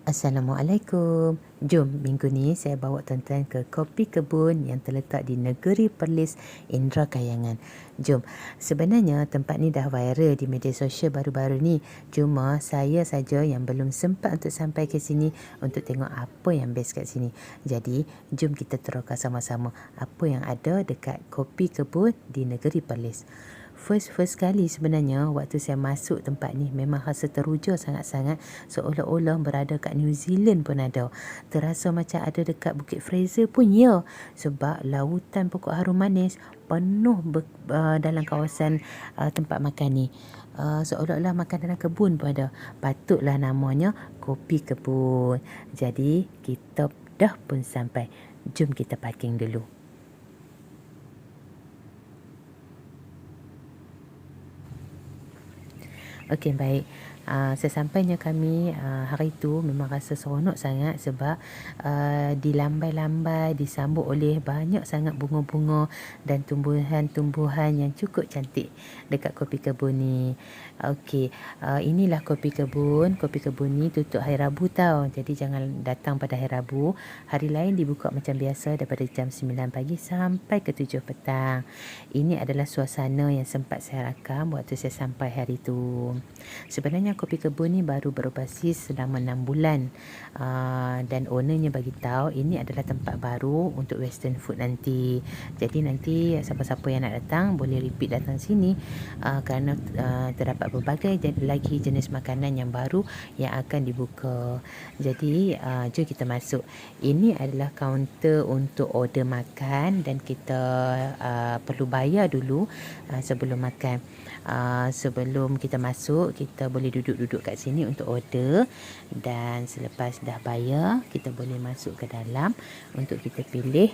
Assalamualaikum. Jom minggu ni saya bawa tuan-tuan ke Kopi Kebun yang terletak di Negeri Perlis, Indrakayangan. Jom. Sebenarnya tempat ni dah viral di media sosial baru-baru ni. Cuma saya saja yang belum sempat untuk sampai ke sini untuk tengok apa yang best kat sini. Jadi, jom kita teroka sama-sama apa yang ada dekat Kopi Kebun di Negeri Perlis. First kali sebenarnya waktu saya masuk tempat ni memang rasa teruja sangat-sangat, seolah-olah berada kat New Zealand pun ada. Terasa macam ada dekat Bukit Fraser pun ya, sebab lautan pokok harum manis penuh dalam kawasan tempat makan ni. Seolah-olah makan dalam kebun pun ada. Patutlah namanya Kopi Kebun. Jadi kita dah pun sampai. Jom kita parking dulu. Okey, baik. Sesampainya kami hari itu memang rasa seronok sangat sebab dilambai-lambai, disambut oleh banyak sangat bunga-bunga dan tumbuhan-tumbuhan yang cukup cantik dekat Kopi Kebun ni. Okey, inilah Kopi Kebun. Kopi Kebun ni tutup hari Rabu tau. Jadi jangan datang pada hari Rabu. Hari lain dibuka macam biasa daripada jam 9 pagi sampai ke 7 petang. Ini adalah suasana yang sempat saya rakam waktu saya sampai hari itu. Sebenarnya Kopi Kebun ni baru beroperasi selama 6 bulan. Dan ownernya bagi tahu ini adalah tempat baru untuk western food nanti. Jadi nanti siapa-siapa yang nak datang boleh repeat datang sini kerana terdapat berbagai lagi jenis makanan yang baru yang akan dibuka. Jadi jom kita masuk. Ini adalah kaunter untuk order makan dan kita perlu bayar dulu sebelum makan. Sebelum kita masuk, kita boleh duduk-duduk kat sini untuk order, dan selepas dah bayar kita boleh masuk ke dalam untuk kita pilih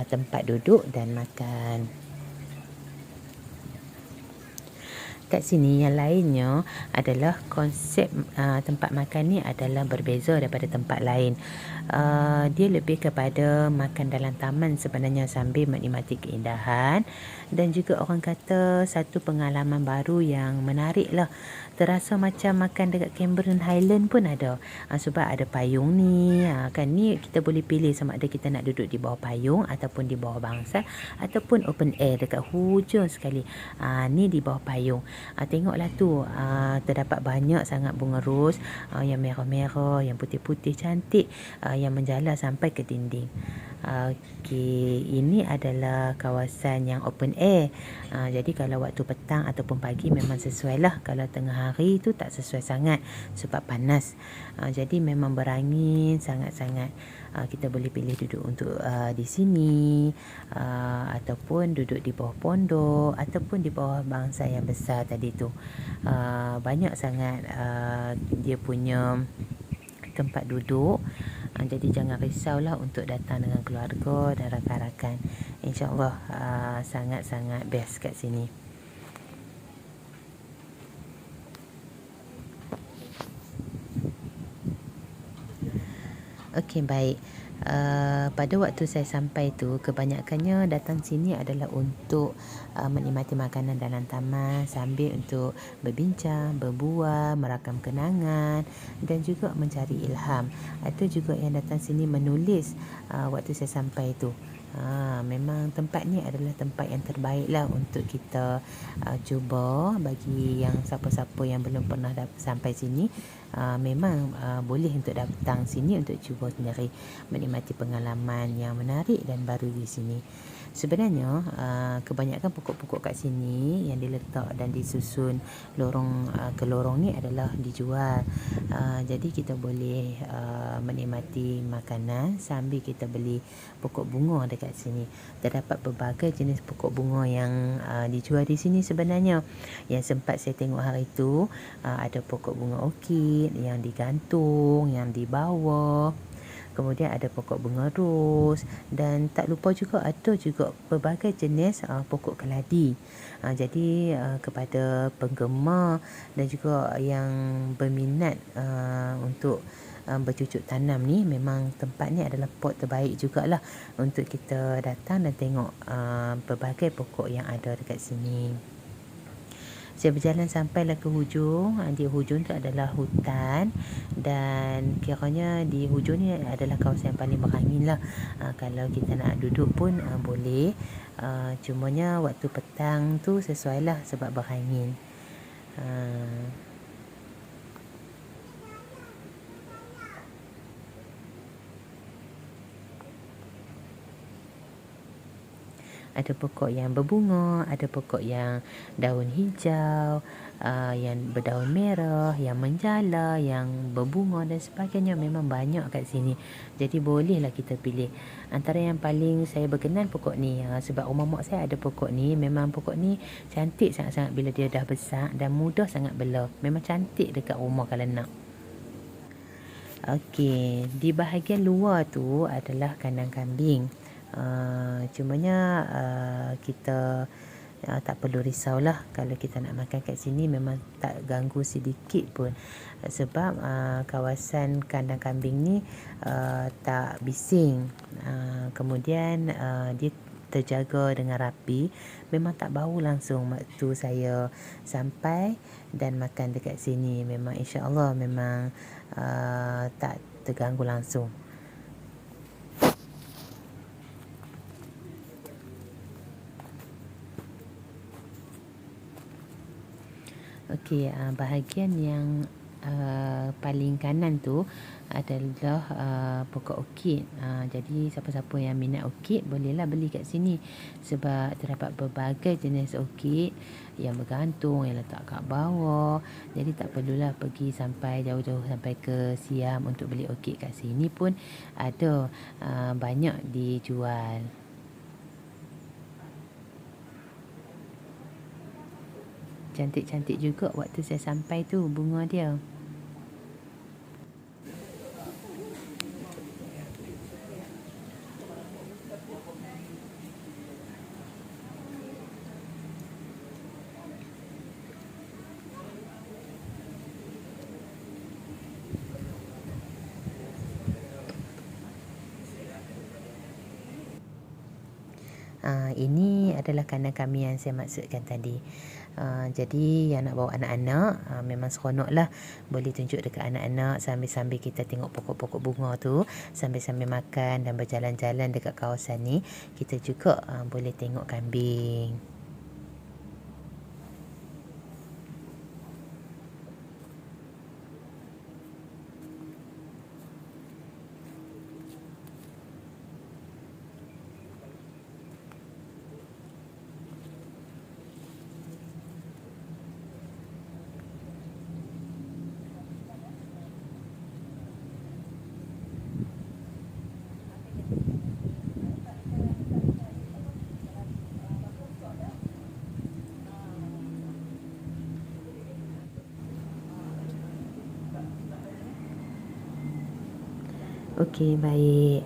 tempat duduk dan makan. Kat sini yang lainnya adalah konsep tempat makan ni adalah berbeza daripada tempat lain. Dia lebih kepada makan dalam taman sebenarnya sambil menikmati keindahan, dan juga orang kata satu pengalaman baru yang menarik lah. Terasa macam makan dekat Cameron Highland pun ada. Sebab ada payung ni. Kan ni kita boleh pilih sama ada kita nak duduk di bawah payung ataupun di bawah bangsal ataupun open air dekat hujung sekali. Ni di bawah payung. Tengoklah tu, terdapat banyak sangat bunga ros yang merah-merah, yang putih-putih cantik, yang menjala sampai ke dinding. Okey, ini adalah kawasan yang open air. Jadi kalau waktu petang ataupun pagi memang sesuai lah. Kalau tengah hari tu tak sesuai sangat sebab panas. Jadi memang berangin sangat-sangat. Kita boleh pilih duduk untuk di sini, ataupun duduk di bawah pondok, ataupun di bawah bangsa yang besar tadi tu. Banyak sangat dia punya tempat duduk. Jadi jangan risaulah untuk datang dengan keluarga dan rakan-rakan. InsyaAllah sangat-sangat best kat sini. Okey, baik. Pada waktu saya sampai tu, kebanyakannya datang sini adalah untuk menikmati makanan dalam taman sambil untuk berbincang, berbual, merakam kenangan dan juga mencari ilham. Ada juga yang datang sini menulis waktu saya sampai tu. Memang tempat ni adalah tempat yang terbaik lah untuk kita cuba. Bagi yang siapa-siapa yang belum pernah sampai sini, memang boleh untuk datang sini untuk cuba sendiri, menikmati pengalaman yang menarik dan baru di sini. Sebenarnya kebanyakan pokok-pokok kat sini yang diletak dan disusun lorong ke lorong ni adalah dijual. Jadi kita boleh menikmati makanan sambil kita beli pokok bunga dekat sini. Terdapat berbagai jenis pokok bunga yang dijual di sini sebenarnya. Yang sempat saya tengok hari tu, ada pokok bunga orkid yang digantung, yang di bawah. Kemudian ada pokok bunga ros, dan tak lupa juga ada juga berbagai jenis pokok keladi. Jadi kepada penggemar dan juga yang berminat untuk bercucuk tanam ni, memang tempat ni adalah pot terbaik jugalah untuk kita datang dan tengok berbagai pokok yang ada dekat sini. Saya berjalan sampailah ke hujung. Di hujung tu adalah hutan, dan kiranya di hujung ni adalah kawasan yang paling berangin lah. Kalau kita nak duduk pun boleh. Cumanya waktu petang tu sesuai lah sebab berangin. Ada pokok yang berbunga, ada pokok yang daun hijau, yang berdaun merah, yang menjala, yang berbunga dan sebagainya. Memang banyak kat sini. Jadi bolehlah kita pilih. Antara yang paling saya berkenan pokok ni, sebab rumah mak saya ada pokok ni. Memang pokok ni cantik sangat-sangat bila dia dah besar dan mudah sangat bela. Memang cantik dekat rumah kalau nak. Okey, di bahagian luar tu adalah kandang kambing. Cumanya kita tak perlu risaulah kalau kita nak makan kat sini, memang tak ganggu sedikit pun, sebab kawasan kandang kambing ni tak bising. Kemudian dia terjaga dengan rapi, memang tak bau langsung waktu saya sampai dan makan dekat sini. Memang insya-Allah memang tak terganggu langsung. Okey, bahagian yang paling kanan tu adalah pokok orkid. Jadi siapa-siapa yang minat orkid bolehlah beli kat sini, sebab terdapat berbagai jenis orkid yang bergantung, yang letak kat bawah. Jadi tak perlulah pergi sampai jauh-jauh sampai ke Siam untuk beli orkid. Kat sini pun ada banyak dijual. Cantik-cantik juga waktu saya sampai tu bunga dia. Ini adalah kandang kami yang saya maksudkan tadi. Jadi yang nak bawa anak-anak memang seronok lah. Boleh tunjuk dekat anak-anak sambil-sambil kita tengok pokok-pokok bunga tu, sambil-sambil makan dan berjalan-jalan dekat kawasan ni. Kita juga boleh tengok kambing. Okey, baik.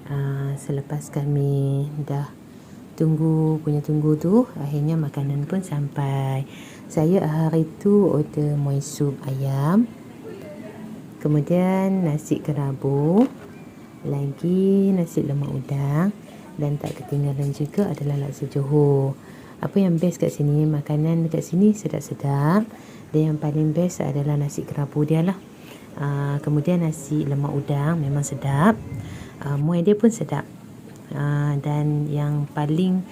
Selepas kami dah tunggu tu, akhirnya makanan pun sampai. Saya hari tu order moi sup ayam, kemudian nasi kerabu, lagi nasi lemak udang, dan tak ketinggalan juga adalah laksa Johor. Apa yang best kat sini, makanan dekat sini sedap-sedap, dan yang paling best adalah nasi kerabu dia lah. Kemudian nasi lemak udang memang sedap, muai dia pun sedap, dan yang paling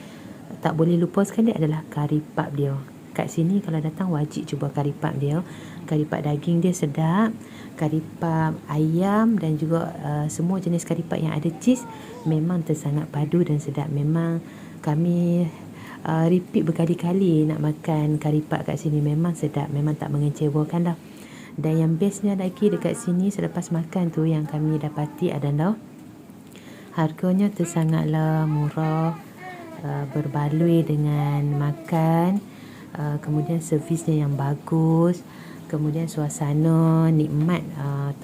tak boleh lupa sekali adalah kari pap dia. Kat sini kalau datang wajib cuba kari pap dia. Kari pap daging dia sedap, kari pap ayam dan juga semua jenis kari pap yang ada cheese memang tersangat padu dan sedap. Memang kami repeat berkali-kali nak makan kari pap kat sini. Memang sedap, memang tak mengecewakan dah. Dan yang bestnya lagi dekat sini selepas makan tu yang kami dapati adalah harganya tersangatlah murah, berbaloi dengan makan, kemudian servisnya yang bagus, kemudian suasana nikmat,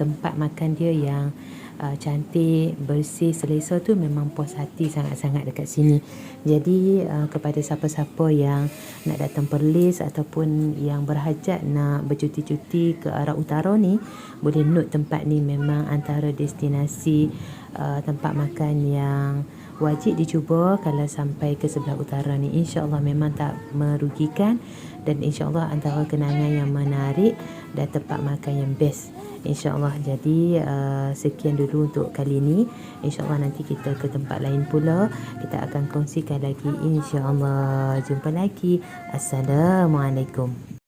tempat makan dia yang cantik, bersih, selesa tu memang puas hati sangat-sangat dekat sini. Jadi kepada siapa-siapa yang nak datang Perlis ataupun yang berhajat nak bercuti-cuti ke arah utara ni, boleh note tempat ni memang antara destinasi tempat makan yang wajib dicuba kalau sampai ke sebelah utara ni. InsyaAllah memang tak merugikan, dan insyaAllah antara kenangan yang menarik dan tempat makan yang best, insyaAllah. Jadi sekian dulu untuk kali ni. InsyaAllah nanti kita ke tempat lain pula, kita akan kongsikan lagi, insyaAllah. Jumpa lagi. Assalamualaikum.